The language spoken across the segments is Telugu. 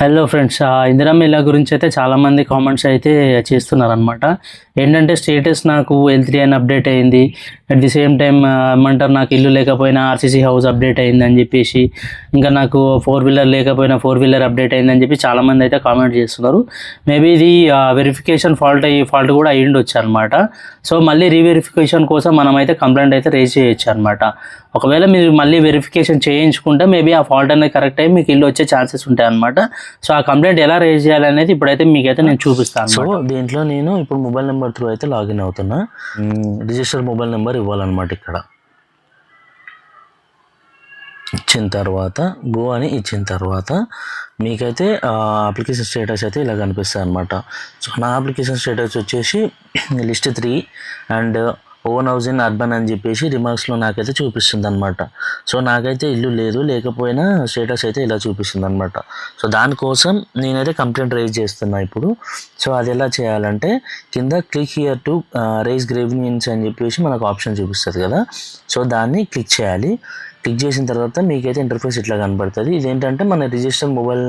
హలో ఫ్రెండ్స్, ఇందిరమ్మ ఇళ్ళ గురించి అయితే చాలామంది కామెంట్స్ అయితే చేస్తున్నారనమాట. ఏంటంటే స్టేటస్ నాకు L3 అని అప్డేట్ అయింది. అట్ ది సేమ్ టైం ఏమంటారు, నాకు ఇల్లు లేకపోయినా ఆర్సీసీ హౌస్ అప్డేట్ అయిందని చెప్పేసి, ఇంకా నాకు 4 వీలర్ లేకపోయినా 4 వీలర్ అప్డేట్ అయిందని చెప్పి చాలామంది అయితే కామెంట్ చేస్తున్నారు. మేబీ ఇది వెరిఫికేషన్ ఫాల్ట్ కూడా అయ్యి ఉండొచ్చు అనమాట. సో మళ్ళీ రీవెరిఫికేషన్ కోసం మనమైతే కంప్లైంట్ అయితే రేజ్ చేయొచ్చు అనమాట. ఒకవేళ మీరు మళ్ళీ వెరిఫికేషన్ చేయించుకుంటే మేబీ ఆ ఫాల్ట్ అనేది కరెక్ట్ అయ్యి మీకు ఇల్లు వచ్చే ఛాన్సెస్ ఉంటాయి అనమాట. సో ఆ కంప్లైంట్ ఎలా రేజ్ చేయాలనేది ఇప్పుడైతే మీకైతే నేను చూపిస్తాను. సో దీంట్లో నేను ఇప్పుడు మొబైల్ నెంబర్ త్రూ అయితే లాగిన్ అవుతున్నా. రిజిస్టర్ మొబైల్ నెంబర్ ఇవ్వాలన్నమాట. ఇక్కడ ఇచ్చిన తర్వాత గో అని ఇచ్చిన తర్వాత మీకైతే అప్లికేషన్ స్టేటస్ అయితే ఇలా కనిపిస్తుంది అనమాట. సో నా అప్లికేషన్ స్టేటస్ వచ్చేసి list 3 and own house in urban అని చెప్పేసి రిమార్క్స్లో నాకైతే చూపిస్తుంది అనమాట. సో నాకైతే ఇల్లు లేదు, లేకపోయినా స్టేటస్ అయితే ఇలా చూపిస్తుంది అనమాట. సో దానికోసం నేనైతే కంప్లైంట్ రైజ్ చేస్తున్నా ఇప్పుడు. సో అది ఎలా చేయాలంటే కింద click here to raise grievance అని చెప్పేసి మనకు ఆప్షన్ చూపిస్తుంది కదా. సో దాన్ని క్లిక్ చేయాలి. క్లిక్ చేసిన తర్వాత మీకైతే ఇంటర్ఫేస్ ఇట్లా కనబడుతుంది. ఇదేంటంటే మన రిజిస్టర్ మొబైల్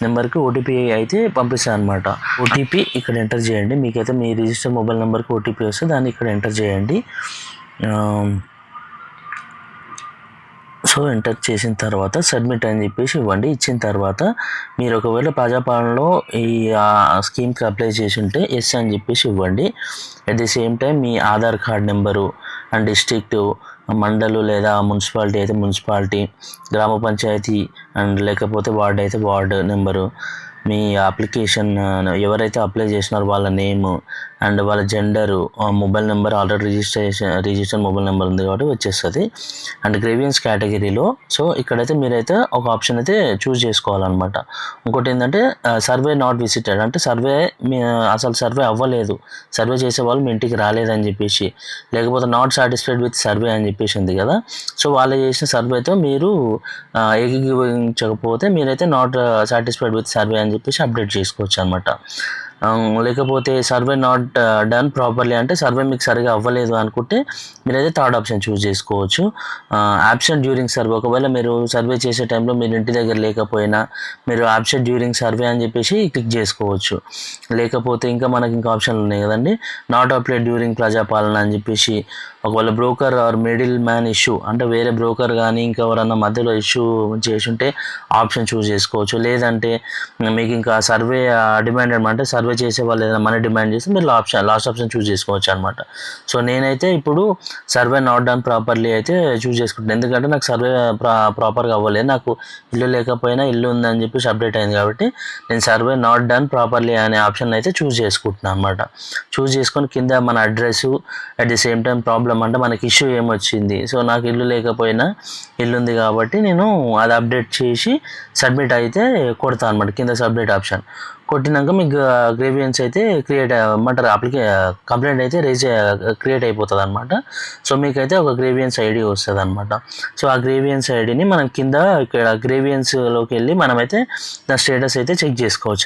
నెంబర్కి ఓటీపీ అయితే పంపిస్తాను అనమాట. ఓటీపీ ఇక్కడ ఎంటర్ చేయండి. మీకైతే మీ రిజిస్టర్ మొబైల్ నెంబర్కి ఓటీపీ వస్తే దాన్ని ఇక్కడ ఎంటర్ చేయండి. సో ఎంటర్ చేసిన తర్వాత సబ్మిట్ అని చెప్పేసి ఇవ్వండి. ఇచ్చిన తర్వాత మీరు ఒకవేళ ప్రజాపాలనలో ఈ స్కీమ్కి అప్లై చేసి ఉంటే ఎస్ అని చెప్పేసి ఇవ్వండి. అట్ ది సేమ్ టైం మీ Aadhaar card number and district, mandal లేదా మున్సిపాలిటీ అయితే మున్సిపాలిటీ, గ్రామ పంచాయతీ అండ్ లేకపోతే వార్డు అయితే వార్డు నెంబరు, మీ అప్లికేషన్ ఎవరైతే అప్లై చేసినారో వాళ్ళ నేము అండ్ వాళ్ళ gender, mobile number already register mobile number ఉంది కాబట్టి వచ్చేస్తుంది. అండ్ గ్రీవియన్స్ కేటగిరీలో సో ఇక్కడైతే మీరైతే ఒక ఆప్షన్ అయితే చూస్ చేసుకోవాలన్నమాట. ఇంకోటి ఏంటంటే సర్వే నాట్ విజిటెడ్, అంటే అసలు సర్వే అవ్వలేదు, సర్వే చేసే వాళ్ళు మీ ఇంటికి రాలేదని చెప్పేసి, లేకపోతే నాట్ సాటిస్ఫైడ్ విత్ సర్వే అని చెప్పేసి ఉంది కదా. సో వాళ్ళు చేసిన సర్వేతో మీరు ఏకీభవించకపోతే మీరైతే నాట్ సాటిస్ఫైడ్ విత్ సర్వే అని చెప్పేసి అప్డేట్ చేసుకోవచ్చు అనమాట. లేకపోతే సర్వే నాట్ డన్ ప్రాపర్లీ, అంటే సర్వే మీకు సరిగా అవ్వలేదు అనుకుంటే మీరైతే థర్డ్ ఆప్షన్ చూస్ చేసుకోవచ్చు. యాబ్సెంట్ డ్యూరింగ్ సర్వే, ఒకవేళ మీరు సర్వే చేసే టైంలో మీరు ఇంటి దగ్గర లేకపోయినా మీరు యాబ్సెంట్ డ్యూరింగ్ సర్వే అని చెప్పేసి క్లిక్ చేసుకోవచ్చు. లేకపోతే ఇంకా మనకి ఇంకా ఆప్షన్లు ఉన్నాయి కదండి, నాట్ అప్లైడ్ డ్యూరింగ్ ప్రజాపాలన అని చెప్పేసి, ఒకవేళ broker or middleman issue, అంటే వేరే బ్రోకర్ కానీ ఇంకెవరన్నా మధ్యలో ఇష్యూ చేసి ఉంటే ఆప్షన్ చూస్ చేసుకోవచ్చు. లేదంటే మీకు ఇంకా సర్వే డిమాండెడ్, అంటే సర్వే చేసే వాళ్ళు ఏదైనా మనీ డిమాండ్ చేస్తే మీరు లాస్ట్ ఆప్షన్ చూస్ చేసుకోవచ్చు అనమాట. సో నేనైతే ఇప్పుడు సర్వే నాట్ డన్ ప్రాపర్లీ అయితే చూస్ చేసుకుంటాను. ఎందుకంటే నాకు సర్వే ప్రాపర్గా అవ్వలేదు, నాకు ఇల్లు లేకపోయినా ఇల్లు ఉందని చెప్పేసి అప్డేట్ అయింది కాబట్టి నేను సర్వే నాట్ డన్ ప్రాపర్లీ అనే ఆప్షన్ అయితే చూస్ చేసుకుంటున్నాను అనమాట. చూస్ చేసుకొని కింద మన address, at the same time problem అంటే మనకి ఇష్యూ ఏమొచ్చింది, సో నాకు ఇల్లు లేకపోయినా ఇల్లు ఉంది కాబట్టి నేను అది అప్డేట్ చేసి సబ్మిట్ అయితే కొడతాను అనమాట. కింద సబ్మిట్ ఆప్షన్ కొట్టినాక మీకు గ్రీవియన్స్ అయితే కంప్లైంట్ అయితే క్రియేట్ అయిపోతుంది అనమాట. సో మీకైతే ఒక గ్రీవియన్స్ ఐడి వస్తుంది అనమాట. సో ఆ గ్రీవియన్స్ ఐడిని మనం కింద ఇక్కడ గ్రీవియన్స్లోకి వెళ్ళి మనమైతే దాని స్టేటస్ అయితే చెక్ చేసుకోవచ్చు.